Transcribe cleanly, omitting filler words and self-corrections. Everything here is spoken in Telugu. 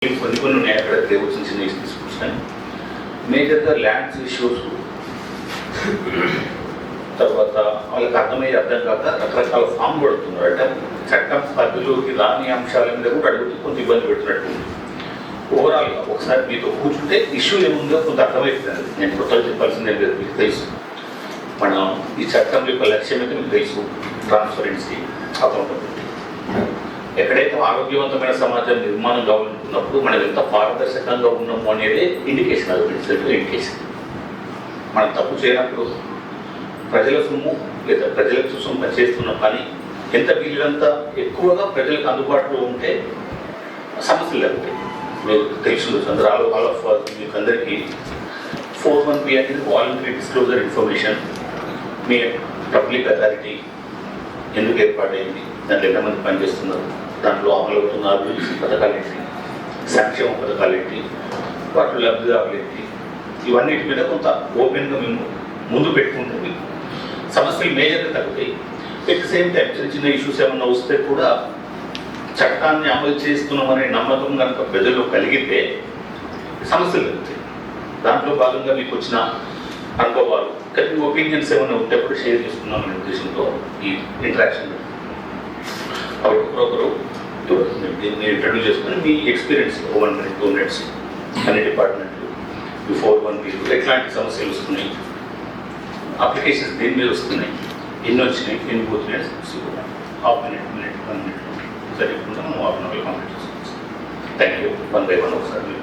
కొన్ని ఉన్నాయి అక్కడ వచ్చిన చిన్న ఇష్యూస్ కానీ మేజర్గా ల్యాండ్స్ ఇష్యూస్, తర్వాత వాళ్ళకి అర్థం కాక రకరకాల ఫామ్ పడుతున్నారు. అంటే చట్టం పరిధిలోకి రాని అంశాల మీద కూడా అడుగుతూ కొంత ఇబ్బంది పెడుతున్నట్టు. ఓవరాల్గా ఒకసారి మీతో కూర్చుంటే ఇష్యూ ఏముందో కొంత అర్థమవుతుంది. నేను కొత్తగా చెప్పాల్సిందే లేదు, మీకు తెలుసు. మనం ఈ చట్టం యొక్క లక్ష్యం అయితే మీకు తెలుసు, ట్రాన్స్పరెన్సీ, అకౌంటబిలిటీ. ఎక్కడైతే ఆరోగ్యవంతమైన సమాజం నిర్మాణం కావాలనుకున్నప్పుడు మనం ఎంత పారదర్శకంగా ఉన్నాము అనేది ఇండికేషన్, అది ఇండికేషన్. మనం తప్పు చేయనప్పుడు ప్రజల సొమ్ము లేదా ప్రజలకు సొమ్ము చేస్తున్న పని ఎంత వీళ్ళంత ఎక్కువగా ప్రజలకు అందుబాటులో ఉంటే సమస్యలు లేకపోతే మీకు తెలుసు. మీకు అందరికీ 4(1)B అనేది వాలంటరీ డిస్క్లోజర్ ఇన్ఫర్మేషన్. మీ పబ్లిక్ అథారిటీ ఎందుకు ఏర్పాటైంది, దాంట్లో ఎంతమంది పనిచేస్తున్నారు, దాంట్లో అమలవుతున్న అభివృద్ధి పథకాలు ఏంటి, సంక్షేమ పథకాలు ఏంటి, వాటిలో లబ్ధిదారులు ఏంటి, ఇవన్నిటి మీద కొంత ఓపెన్గా మేము ముందు పెట్టుకుంటే మీకు సమస్యలు మేజర్గా తగ్గుతాయి. ఎట్ ద సేమ్ టైం చిన్న చిన్న ఇష్యూస్ ఏమన్నా వస్తే కూడా చట్టాన్ని అమలు చేస్తున్నామనే నమ్మకం కనుక ప్రజల్లో కలిగితే సమస్యలు తగ్గుతాయి. దాంట్లో భాగంగా మీకు వచ్చిన అనుభవాలు కానీ ఒపీనియన్స్ ఏమైనా ఉంటే కూడా షేర్ చేసుకున్నామనే ఉద్దేశంతో ఈ ఇంటరాక్షన్. కాబట్టి ఒకరొకరు దీన్ని ఇంట్రడ్యూస్ చేసుకుని మీ ఎక్స్పీరియన్స్ 1 minute 2 minutes అన్ని డిపార్ట్మెంట్లు ఈ 4(1)B ఎట్లాంటి సమస్యలు వస్తున్నాయి, అప్లికేషన్స్ దేని మీద వస్తున్నాయి, ఎన్ని వచ్చినాయి, ఎన్ని పోతున్నాయి, ½ minute 1 minute సరిపోకుండా మనం ½ minute కంప్లీట్ చేసుకోవచ్చు. Thank you. 1 by 1 ఒకసారి